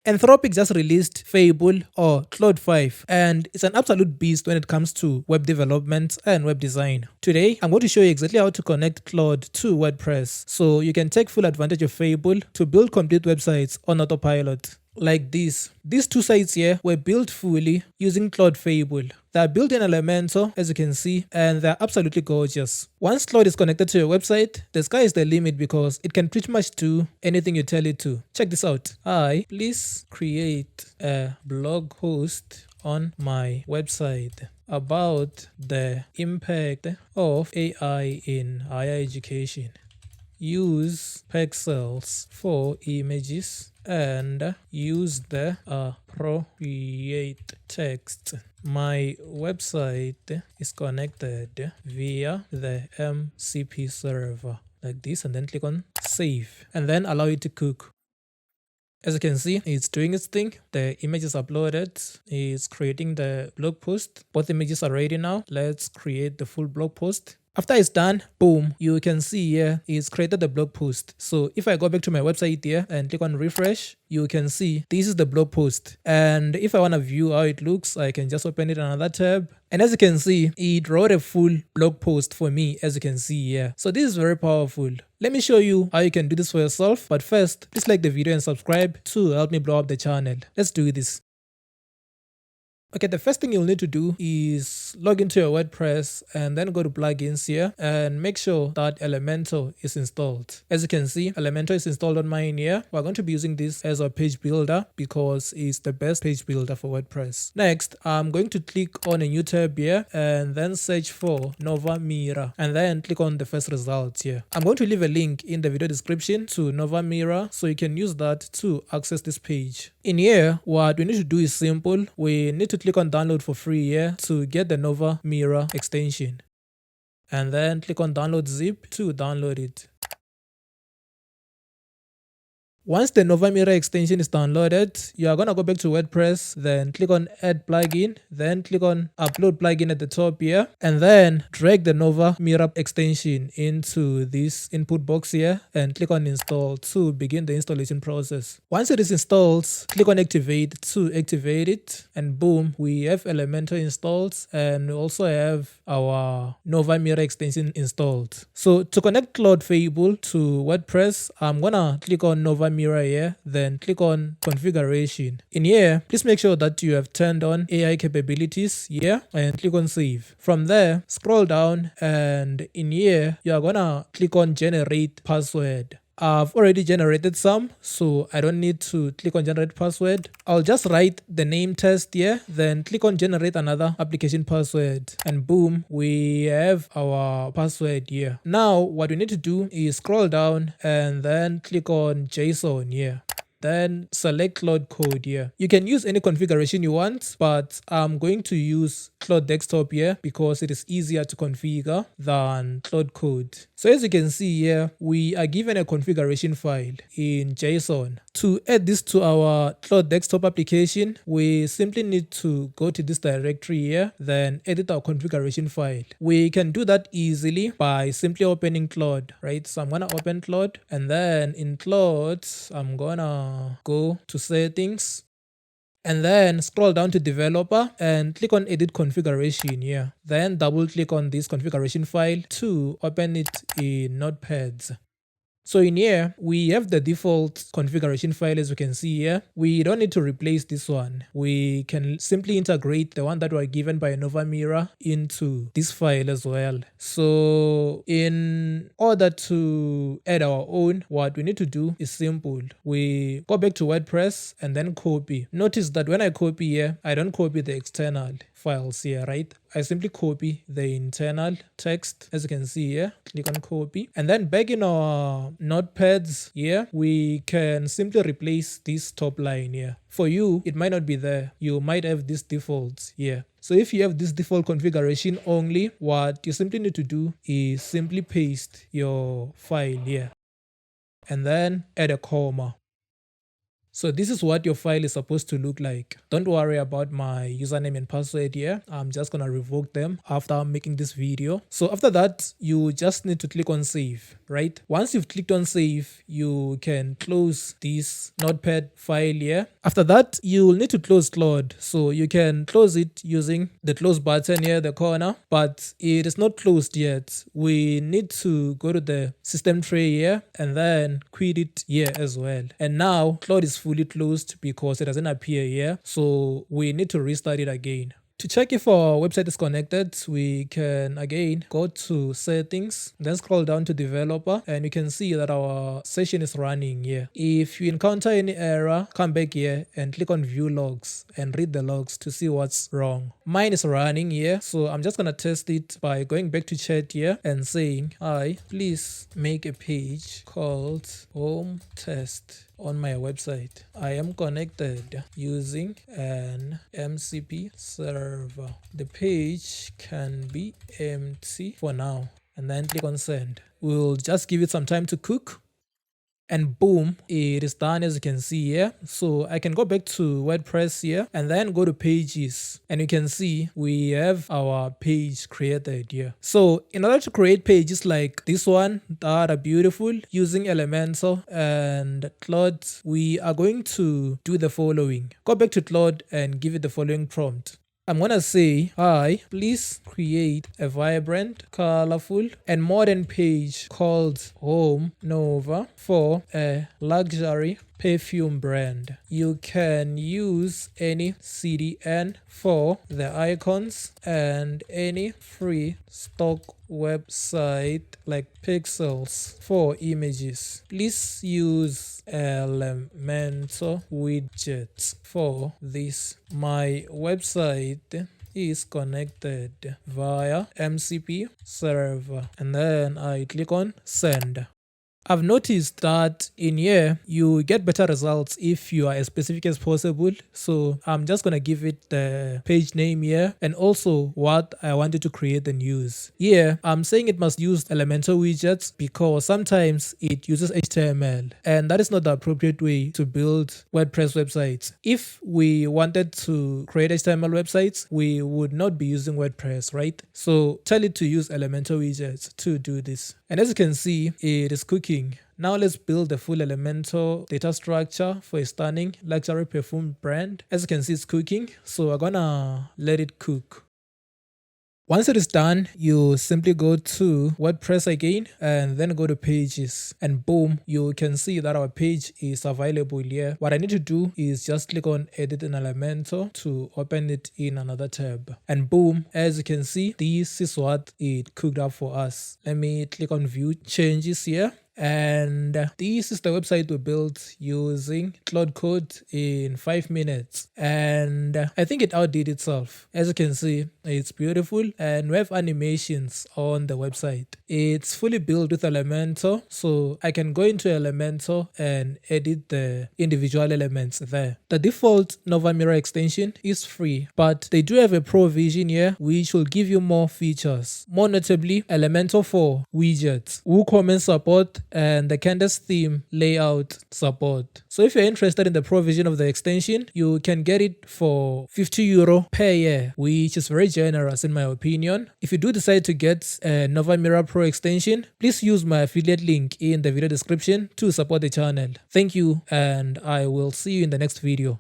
Anthropic just released Fable or Claude 5, and it's an absolute beast when it comes to web development and web design. Today, I'm going to show you exactly how to connect Claude to WordPress so you can take full advantage of Fable to build complete websites on autopilot. Like this. These two sites here were built fully using Claude Fable. They are built in Elementor, as you can see, and they're absolutely gorgeous. Once Claude is connected to your website, the sky is the limit because it can pretty much do anything you tell it to. Check this out. Hi, please create a blog post on my website about the impact of AI in higher education. Use pixels for images and use the appropriate text. My website is connected via the MCP server, like this, and then click on save and then allow it to cook. As you can see, it's doing its thing. The image is uploaded. It's creating the blog post. Both images are ready now. Let's create the full blog post. After it's done, boom, you can see here it's created the blog post. So if I go back to my website here and click on refresh, you can see this is the blog post. And if I want to view how it looks, I can just open it in another tab. And as you can see, it wrote a full blog post for me, as you can see here. So this is very powerful. Let me show you how you can do this for yourself. But first, please like the video and subscribe to help me blow up the channel. Let's do this. Okay, the first thing you'll need to do is log into your WordPress and then go to plugins here and make sure that Elementor is installed. As you can see, Elementor is installed on mine here. We're going to be using this as our page builder because it's the best page builder for WordPress. Next, I'm going to click on a new tab here and then search for Novamira and then click on the first result here. I'm going to leave a link in the video description to Novamira so you can use that to access this page. In here, what we need to do is simple. We need to click on download for free here to get the Novamira extension. And then click on download zip to download it. Once the Novamira extension is downloaded, you are going to go back to WordPress, then click on add plugin, then click on upload plugin at the top here, and then drag the Novamira extension into this input box here and click on install to begin the installation process. Once it is installed, click on activate to activate it, and boom, we have Elementor installed and we also have our Novamira extension installed. So to connect Claude Fable to WordPress, I'm going to click on Novamira here, then click on configuration. In here, please make sure that you have turned on AI capabilities here and click on save. From there, scroll down and in here, you are gonna click on generate password. I've already generated some, so I don't need to click on generate password. I'll just write the name test here, then click on generate another application password, and boom, we have our password here. Now, what we need to do is scroll down and then click on JSON here. Then select Claude code here. You can use any configuration you want, but I'm going to use Claude Desktop here because it is easier to configure than Claude code. So as you can see here, we are given a configuration file in JSON. To add this to our Claude Desktop application, we simply need to go to this directory here, then edit our configuration file. We can do that easily by simply opening Claude, right? So I'm gonna open Claude, and then in Claude, I'm gonna go to settings and then scroll down to developer and click on edit configuration here. Then double click on this configuration file to open it in Notepad. So in here, we have the default configuration file as you can see here. We don't need to replace this one. We can simply integrate the one that were given by Novamira into this file as well. So in order to add our own, what we need to do is simple. We go back to WordPress and then copy. Notice that when I copy here, I don't copy the external files here, right? I simply copy the internal text as you can see here. Click on copy, and then back in our notepads here, we can simply replace this top line here. For you, it might not be there. You might have this default here. So if you have this default configuration only, what you simply need to do is simply paste your file here and then add a comma. So this is what your file is supposed to look like. Don't worry about my username and password here. I'm just gonna revoke them after making this video. So after that, you just need to click on save, right? Once you've clicked on save, you can close this notepad file here. After that, you will need to close Claude. So you can close it using the close button here at the corner, but it is not closed yet. We need to go to the system tray here and then quit it here as well. And now Claude is fully closed because it doesn't appear here, so we need to restart it again. To check if our website is connected, we can again go to settings, then scroll down to developer, and you can see that our session is running here. If you encounter any error, come back here and click on view logs and read the logs to see what's wrong. Mine is running here, so I'm just gonna test it by going back to chat here and saying, hi, please make a page called home test on my website. I am connected using an MCP server. The page can be empty for now, and then click on send. We'll just give it some time to cook. And boom, it is done, as you can see here. So I can go back to WordPress here and then go to pages, and you can see we have our page created here. So in order to create pages like this one that are beautiful using Elementor and Claude, we are going to do the following. Go back to Claude and give it the following prompt. I'm gonna say, hi, please create a vibrant, colorful, and modern page called Home Nova for a luxury perfume brand. You can use any CDN for the icons and any free stock website like pixels for images. Please use Elementor widgets for this. My website is connected via MCP server, and then I click on send. I've noticed that in here you get better results if you are as specific as possible. So I'm just gonna give it the page name here and also what I wanted to create and use. Here I'm saying it must use Elementor widgets because sometimes it uses HTML, and that is not the appropriate way to build WordPress websites. If we wanted to create HTML websites, we would not be using WordPress, right? So tell it to use Elementor widgets to do this. And as you can see, it is cooking. Now let's build the full Elementor data structure for a stunning luxury perfume brand. As you can see, it's cooking, so we're gonna let it cook. Once it is done, you simply go to WordPress again and then go to pages, and boom, you can see that our page is available here. What I need to do is just click on edit in Elementor to open it in another tab, and boom, as you can see, this is what it cooked up for us. Let me click on view changes here. And this is the website we built using Claude Code in 5 minutes. And I think it outdid itself. As you can see, it's beautiful and we have animations on the website. It's fully built with Elementor, so I can go into Elementor and edit the individual elements there. The default Novamira extension is free, but they do have a pro version here which will give you more features. More notably, Elementor for widgets, WooCommerce support, and the Canvas theme layout support. So if you're interested in the pro version of the extension, you can get it for €50 per year, which is very generous in my opinion. If you do decide to get a Novamira Pro extension, please use my affiliate link in the video description to support the channel. Thank you, and I will see you in the next video.